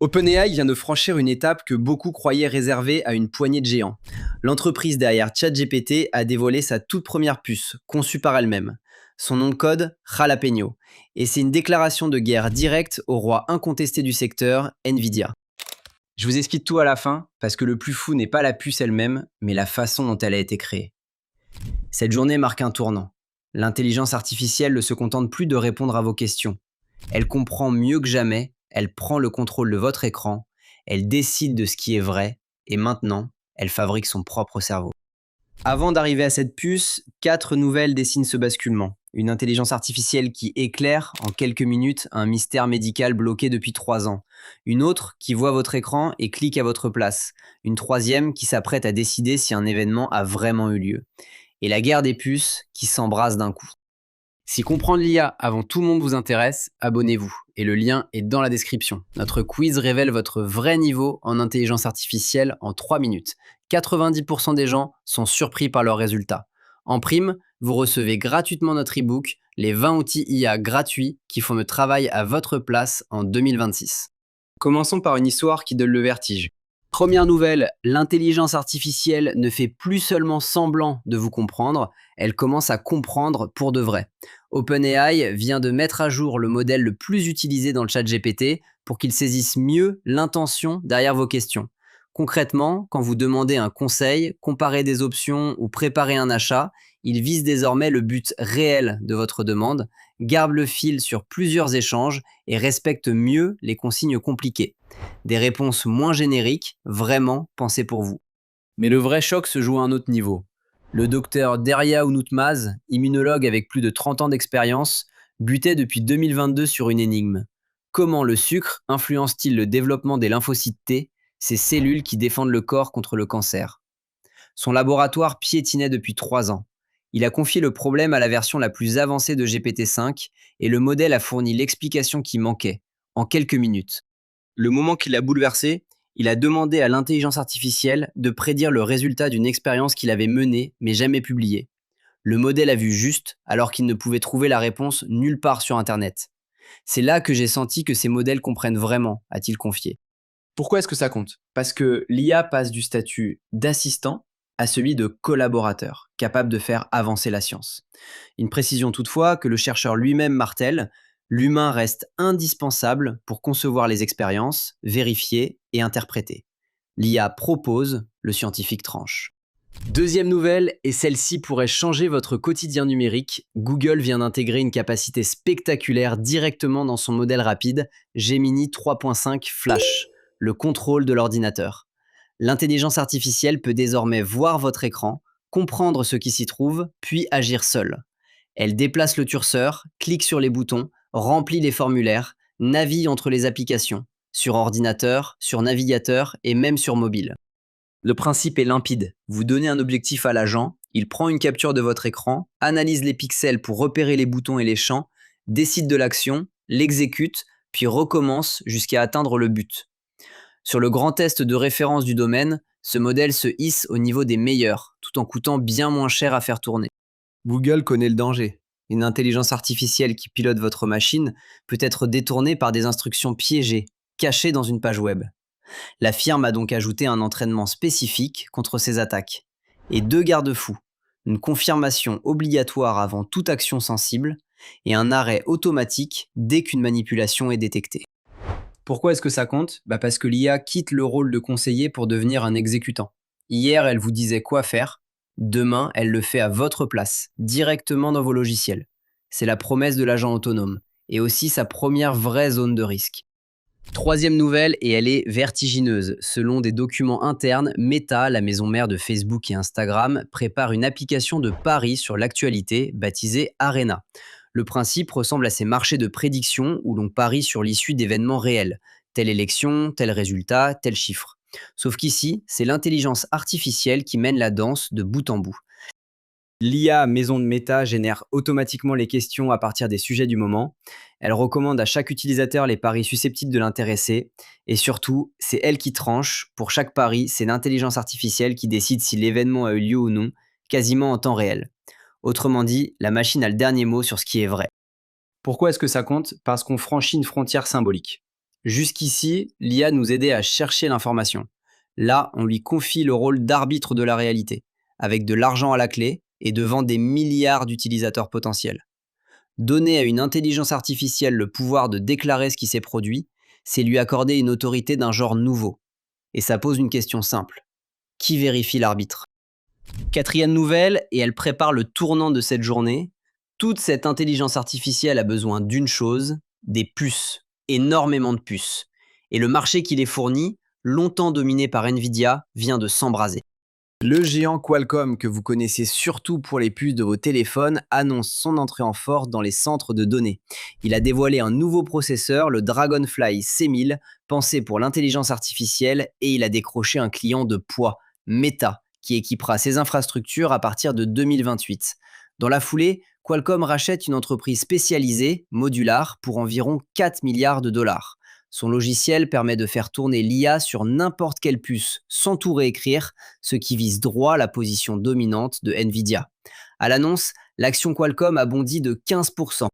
OpenAI vient de franchir une étape que beaucoup croyaient réservée à une poignée de géants. L'entreprise derrière ChatGPT a dévoilé sa toute première puce, conçue par elle-même. Son nom de code, Jalapeno. Et c'est une déclaration de guerre directe au roi incontesté du secteur, Nvidia. Je vous explique tout à la fin, parce que le plus fou n'est pas la puce elle-même, mais la façon dont elle a été créée. Cette journée marque un tournant. L'intelligence artificielle ne se contente plus de répondre à vos questions. Elle comprend mieux que jamais, elle prend le contrôle de votre écran, elle décide de ce qui est vrai, et maintenant, elle fabrique son propre cerveau. Avant d'arriver à cette puce, 4 nouvelles dessinent ce basculement. Une intelligence artificielle qui éclaire, en quelques minutes, un mystère médical bloqué depuis 3 ans. Une autre qui voit votre écran et clique à votre place. Une troisième qui s'apprête à décider si un événement a vraiment eu lieu. Et la guerre des puces qui s'embrase d'un coup. Si comprendre l'IA avant tout le monde vous intéresse, abonnez-vous. Et le lien est dans la description. Notre quiz révèle votre vrai niveau en intelligence artificielle en 3 minutes. 90% des gens sont surpris par leurs résultats. En prime, vous recevez gratuitement notre e-book, les 20 outils IA gratuits qui font le travail à votre place en 2026. Commençons par une histoire qui donne le vertige. Première nouvelle, l'intelligence artificielle ne fait plus seulement semblant de vous comprendre, elle commence à comprendre pour de vrai. OpenAI vient de mettre à jour le modèle le plus utilisé dans le chat GPT pour qu'il saisisse mieux l'intention derrière vos questions. Concrètement, quand vous demandez un conseil, comparez des options ou préparez un achat, il vise désormais le but réel de votre demande, garde le fil sur plusieurs échanges et respecte mieux les consignes compliquées. Des réponses moins génériques, vraiment pensées pour vous. Mais le vrai choc se joue à un autre niveau. Le docteur Deria Ounutmaz, immunologue avec plus de 30 ans d'expérience, butait depuis 2022 sur une énigme. Comment le sucre influence-t-il le développement des lymphocytes T, ces cellules qui défendent le corps contre le cancer? Son laboratoire piétinait depuis 3 ans. Il a confié le problème à la version la plus avancée de GPT-5 et le modèle a fourni l'explication qui manquait, en quelques minutes. Le moment qui l'a bouleversé, il a demandé à l'intelligence artificielle de prédire le résultat d'une expérience qu'il avait menée mais jamais publiée. Le modèle a vu juste alors qu'il ne pouvait trouver la réponse nulle part sur Internet. C'est là que j'ai senti que ces modèles comprennent vraiment, a-t-il confié. Pourquoi est-ce que ça compte? Parce que l'IA passe du statut d'assistant à celui de collaborateur, capable de faire avancer la science. Une précision toutefois que le chercheur lui-même martèle, l'humain reste indispensable pour concevoir les expériences, vérifier et interpréter. L'IA propose, le scientifique tranche. Deuxième nouvelle, et celle-ci pourrait changer votre quotidien numérique, Google vient d'intégrer une capacité spectaculaire directement dans son modèle rapide Gemini 3.5 Flash, le contrôle de l'ordinateur. L'intelligence artificielle peut désormais voir votre écran, comprendre ce qui s'y trouve, puis agir seule. Elle déplace le curseur, clique sur les boutons, remplit les formulaires, navigue entre les applications, sur ordinateur, sur navigateur et même sur mobile. Le principe est limpide. Vous donnez un objectif à l'agent, il prend une capture de votre écran, analyse les pixels pour repérer les boutons et les champs, décide de l'action, l'exécute, puis recommence jusqu'à atteindre le but. Sur le grand test de référence du domaine, ce modèle se hisse au niveau des meilleurs, tout en coûtant bien moins cher à faire tourner. Google connaît le danger. Une intelligence artificielle qui pilote votre machine peut être détournée par des instructions piégées, cachées dans une page web. La firme a donc ajouté un entraînement spécifique contre ces attaques. Et 2 garde-fous, une confirmation obligatoire avant toute action sensible et un arrêt automatique dès qu'une manipulation est détectée. Pourquoi est-ce que ça compte? Parce que l'IA quitte le rôle de conseiller pour devenir un exécutant. Hier, elle vous disait quoi faire. Demain, elle le fait à votre place, directement dans vos logiciels. C'est la promesse de l'agent autonome, et aussi sa première vraie zone de risque. Troisième nouvelle, et elle est vertigineuse. Selon des documents internes, Meta, la maison mère de Facebook et Instagram, prépare une application de paris sur l'actualité baptisée Arena. Le principe ressemble à ces marchés de prédiction où l'on parie sur l'issue d'événements réels. Telle élection, tel résultat, tel chiffre. Sauf qu'ici, c'est l'intelligence artificielle qui mène la danse de bout en bout. L'IA maison de Meta génère automatiquement les questions à partir des sujets du moment. Elle recommande à chaque utilisateur les paris susceptibles de l'intéresser. Et surtout, c'est elle qui tranche. Pour chaque pari, c'est l'intelligence artificielle qui décide si l'événement a eu lieu ou non, quasiment en temps réel. Autrement dit, la machine a le dernier mot sur ce qui est vrai. Pourquoi est-ce que ça compte? Parce qu'on franchit une frontière symbolique. Jusqu'ici, l'IA nous aidait à chercher l'information. Là, on lui confie le rôle d'arbitre de la réalité, avec de l'argent à la clé et devant des milliards d'utilisateurs potentiels. Donner à une intelligence artificielle le pouvoir de déclarer ce qui s'est produit, c'est lui accorder une autorité d'un genre nouveau. Et ça pose une question simple. Qui vérifie l'arbitre? Quatrième nouvelle, et elle prépare le tournant de cette journée, toute cette intelligence artificielle a besoin d'une chose, des puces, énormément de puces. Et le marché qui les fournit, longtemps dominé par Nvidia, vient de s'embraser. Le géant Qualcomm, que vous connaissez surtout pour les puces de vos téléphones, annonce son entrée en force dans les centres de données. Il a dévoilé un nouveau processeur, le Dragonfly C1000, pensé pour l'intelligence artificielle, et il a décroché un client de poids, Meta, qui équipera ses infrastructures à partir de 2028. Dans la foulée, Qualcomm rachète une entreprise spécialisée, Modular, pour environ 4 milliards de dollars. Son logiciel permet de faire tourner l'IA sur n'importe quelle puce, sans tout réécrire, ce qui vise droit la position dominante de Nvidia. À l'annonce, l'action Qualcomm a bondi de 15%.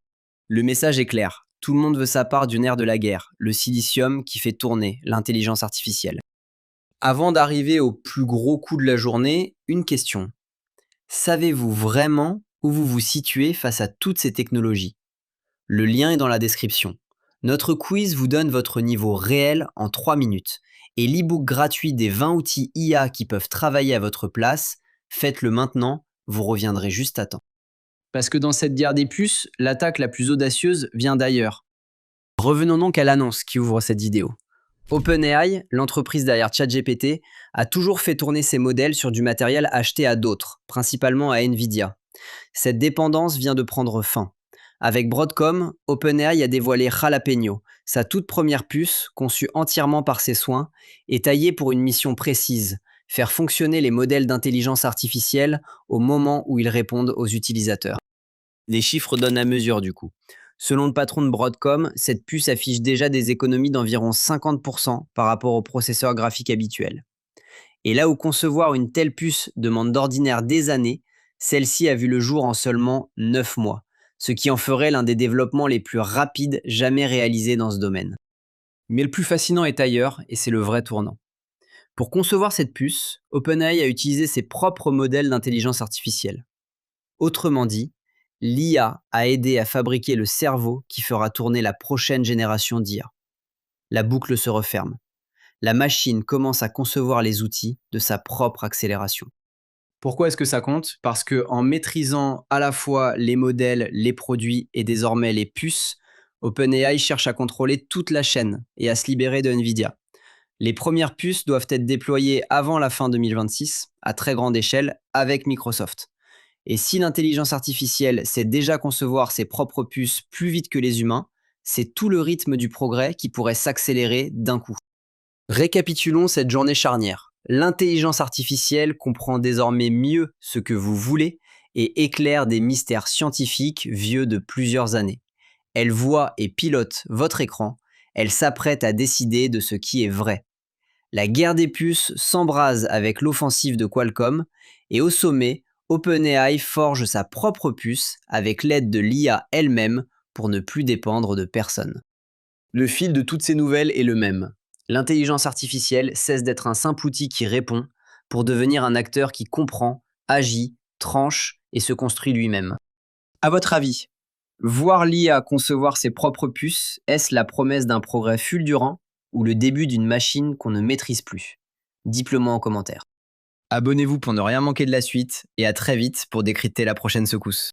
Le message est clair, tout le monde veut sa part du nerf de la guerre, le silicium qui fait tourner l'intelligence artificielle. Avant d'arriver au plus gros coup de la journée, une question. Savez-vous vraiment où vous vous situez face à toutes ces technologies? Le lien est dans la description. Notre quiz vous donne votre niveau réel en 3 minutes. Et l'e-book gratuit des 20 outils IA qui peuvent travailler à votre place, faites-le maintenant, vous reviendrez juste à temps. Parce que dans cette guerre des puces, l'attaque la plus audacieuse vient d'ailleurs. Revenons donc à l'annonce qui ouvre cette vidéo. OpenAI, l'entreprise derrière ChatGPT, a toujours fait tourner ses modèles sur du matériel acheté à d'autres, principalement à Nvidia. Cette dépendance vient de prendre fin. Avec Broadcom, OpenAI a dévoilé Jalapeno, sa toute première puce, conçue entièrement par ses soins, et taillée pour une mission précise, faire fonctionner les modèles d'intelligence artificielle au moment où ils répondent aux utilisateurs. Les chiffres donnent à mesure du coup. Selon le patron de Broadcom, cette puce affiche déjà des économies d'environ 50% par rapport au processeur graphique habituel. Et là où concevoir une telle puce demande d'ordinaire des années, celle-ci a vu le jour en seulement 9 mois, ce qui en ferait l'un des développements les plus rapides jamais réalisés dans ce domaine. Mais le plus fascinant est ailleurs, et c'est le vrai tournant. Pour concevoir cette puce, OpenAI a utilisé ses propres modèles d'intelligence artificielle. Autrement dit, l'IA a aidé à fabriquer le cerveau qui fera tourner la prochaine génération d'IA. La boucle se referme. La machine commence à concevoir les outils de sa propre accélération. Pourquoi est-ce que ça compte? Parce qu'en maîtrisant à la fois les modèles, les produits et désormais les puces, OpenAI cherche à contrôler toute la chaîne et à se libérer de Nvidia. Les premières puces doivent être déployées avant la fin 2026, à très grande échelle, avec Microsoft. Et si l'intelligence artificielle sait déjà concevoir ses propres puces plus vite que les humains, c'est tout le rythme du progrès qui pourrait s'accélérer d'un coup. Récapitulons cette journée charnière. L'intelligence artificielle comprend désormais mieux ce que vous voulez et éclaire des mystères scientifiques vieux de plusieurs années. Elle voit et pilote votre écran, elle s'apprête à décider de ce qui est vrai. La guerre des puces s'embrase avec l'offensive de Qualcomm et au sommet, OpenAI forge sa propre puce avec l'aide de l'IA elle-même pour ne plus dépendre de personne. Le fil de toutes ces nouvelles est le même. L'intelligence artificielle cesse d'être un simple outil qui répond pour devenir un acteur qui comprend, agit, tranche et se construit lui-même. À votre avis, voir l'IA concevoir ses propres puces, est-ce la promesse d'un progrès fulgurant ou le début d'une machine qu'on ne maîtrise plus? Dites-le moi en commentaire. Abonnez-vous pour ne rien manquer de la suite et à très vite pour décrypter la prochaine secousse.